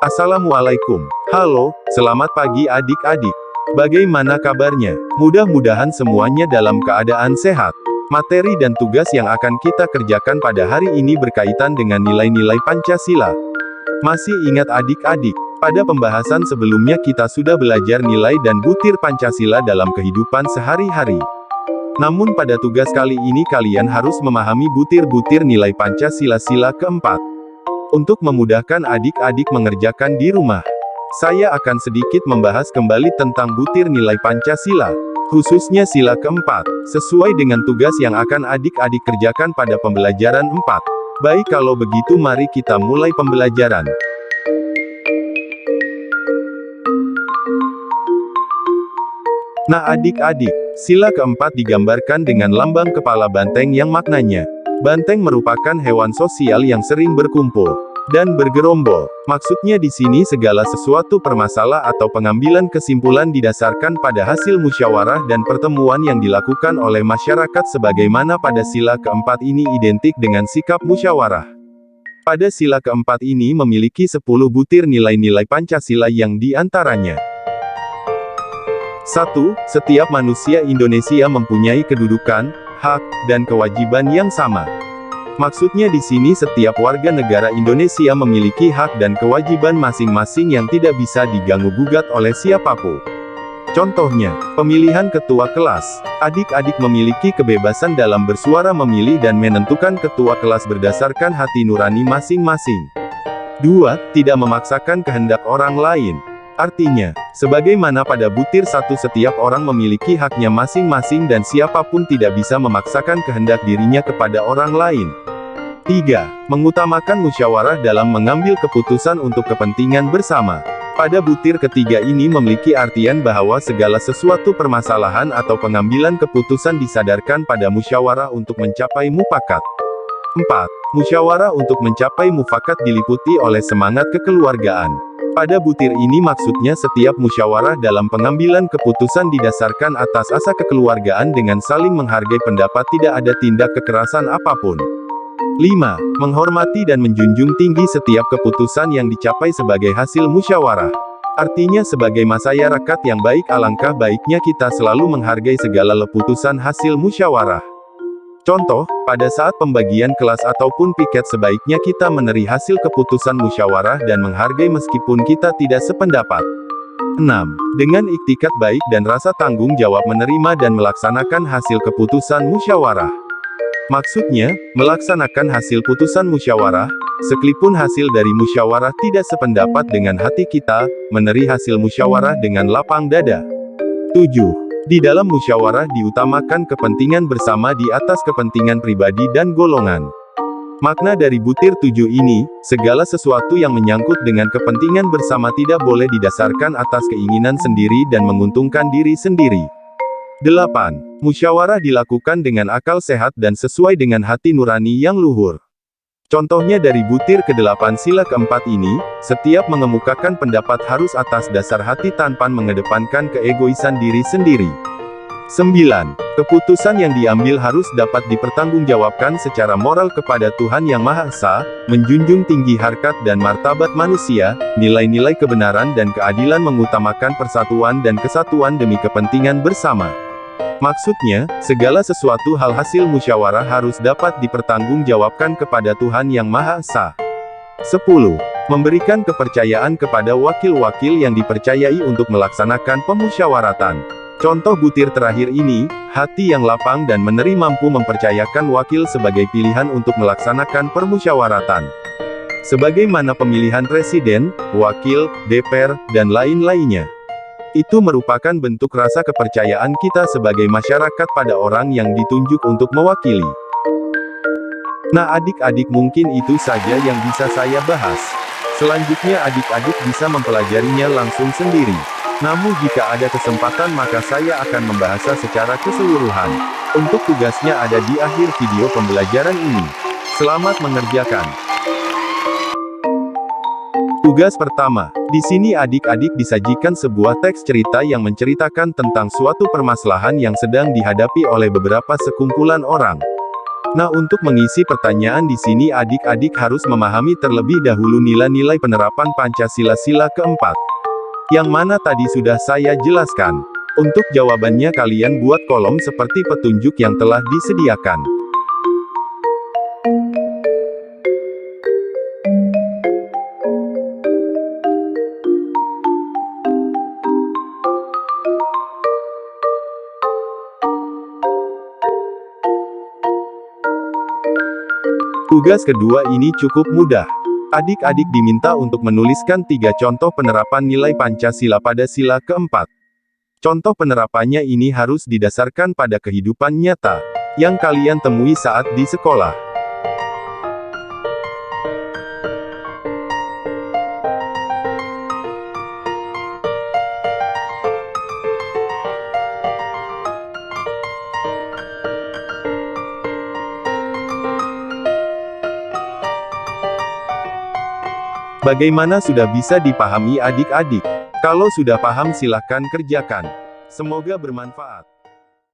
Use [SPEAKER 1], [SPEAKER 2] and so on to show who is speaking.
[SPEAKER 1] Assalamualaikum. Halo, selamat pagi adik-adik. Bagaimana kabarnya? Mudah-mudahan semuanya dalam keadaan sehat. Materi dan tugas yang akan kita kerjakan pada hari ini berkaitan dengan nilai-nilai Pancasila. Masih ingat adik-adik? Pada pembahasan sebelumnya kita sudah belajar nilai dan butir Pancasila dalam kehidupan sehari-hari. Namun pada tugas kali ini kalian harus memahami butir-butir nilai Pancasila sila keempat. Untuk memudahkan adik-adik mengerjakan di rumah, saya akan sedikit membahas kembali tentang butir nilai Pancasila, khususnya sila keempat, sesuai dengan tugas yang akan adik-adik kerjakan pada pembelajaran 4. Baik, kalau begitu mari kita mulai pembelajaran. Nah adik-adik, sila keempat digambarkan dengan lambang kepala banteng yang maknanya, banteng merupakan hewan sosial yang sering berkumpul dan bergerombol. Maksudnya di sini segala sesuatu permasalahan atau pengambilan kesimpulan didasarkan pada hasil musyawarah dan pertemuan yang dilakukan oleh masyarakat sebagaimana pada sila keempat ini identik dengan sikap musyawarah. Pada sila keempat ini memiliki 10 butir nilai-nilai Pancasila yang diantaranya. 1. Setiap manusia Indonesia mempunyai kedudukan, hak, dan kewajiban yang sama. Maksudnya di sini setiap warga negara Indonesia memiliki hak dan kewajiban masing-masing yang tidak bisa diganggu-gugat oleh siapapun. Contohnya, pemilihan ketua kelas. Adik-adik memiliki kebebasan dalam bersuara memilih dan menentukan ketua kelas berdasarkan hati nurani masing-masing. 2. Tidak memaksakan kehendak orang lain. Artinya, sebagaimana pada butir 1 setiap orang memiliki haknya masing-masing dan siapapun tidak bisa memaksakan kehendak dirinya kepada orang lain. 3. Mengutamakan musyawarah dalam mengambil keputusan untuk kepentingan bersama. Pada butir ketiga ini memiliki artian bahwa segala sesuatu permasalahan atau pengambilan keputusan disadarkan pada musyawarah untuk mencapai mufakat. 4. Musyawarah untuk mencapai mufakat diliputi oleh semangat kekeluargaan. Pada butir ini maksudnya setiap musyawarah dalam pengambilan keputusan didasarkan atas asa kekeluargaan dengan saling menghargai pendapat, tidak ada tindak kekerasan apapun. 5. Menghormati dan menjunjung tinggi setiap keputusan yang dicapai sebagai hasil musyawarah. Artinya sebagai masyarakat yang baik alangkah baiknya kita selalu menghargai segala keputusan hasil musyawarah. Contoh, pada saat pembagian kelas ataupun piket sebaiknya kita menerima hasil keputusan musyawarah dan menghargai meskipun kita tidak sependapat. 6. Dengan iktikat baik dan rasa tanggung jawab menerima dan melaksanakan hasil keputusan musyawarah. Maksudnya, melaksanakan hasil putusan musyawarah, sekalipun hasil dari musyawarah tidak sependapat dengan hati kita, menerima hasil musyawarah dengan lapang dada. 7. Di dalam musyawarah diutamakan kepentingan bersama di atas kepentingan pribadi dan golongan. Makna dari butir 7 ini, segala sesuatu yang menyangkut dengan kepentingan bersama tidak boleh didasarkan atas keinginan sendiri dan menguntungkan diri sendiri. 8. Musyawarah dilakukan dengan akal sehat dan sesuai dengan hati nurani yang luhur. Contohnya dari butir ke-8 sila keempat ini, setiap mengemukakan pendapat harus atas dasar hati tanpa mengedepankan keegoisan diri sendiri. 9. Keputusan yang diambil harus dapat dipertanggungjawabkan secara moral kepada Tuhan Yang Maha Esa, menjunjung tinggi harkat dan martabat manusia, nilai-nilai kebenaran dan keadilan, mengutamakan persatuan dan kesatuan demi kepentingan bersama. Maksudnya, segala sesuatu hal hasil musyawarah harus dapat dipertanggungjawabkan kepada Tuhan Yang Maha Esa. 10. Memberikan kepercayaan kepada wakil-wakil yang dipercayai untuk melaksanakan pemusyawaratan. Contoh butir terakhir ini, hati yang lapang dan menerima mampu mempercayakan wakil sebagai pilihan untuk melaksanakan permusyawaratan. Sebagaimana pemilihan presiden, wakil, DPR, dan lain-lainnya. Itu merupakan bentuk rasa kepercayaan kita sebagai masyarakat pada orang yang ditunjuk untuk mewakili. Nah adik-adik mungkin itu saja yang bisa saya bahas. Selanjutnya adik-adik bisa mempelajarinya langsung sendiri. Namun jika ada kesempatan maka saya akan membahasnya secara keseluruhan. Untuk tugasnya ada di akhir video pembelajaran ini. Selamat mengerjakan. Tugas pertama, di sini adik-adik disajikan sebuah teks cerita yang menceritakan tentang suatu permasalahan yang sedang dihadapi oleh beberapa sekumpulan orang. Nah, untuk mengisi pertanyaan di sini adik-adik harus memahami terlebih dahulu nilai-nilai penerapan Pancasila sila keempat. Yang mana tadi sudah saya jelaskan. Untuk jawabannya kalian buat kolom seperti petunjuk yang telah disediakan. Tugas kedua ini cukup mudah. Adik-adik diminta untuk menuliskan 3 contoh penerapan nilai Pancasila pada sila keempat. Contoh penerapannya ini harus didasarkan pada kehidupan nyata, yang kalian temui saat di sekolah. Bagaimana, sudah bisa dipahami adik-adik? Kalau sudah paham silahkan kerjakan. Semoga bermanfaat.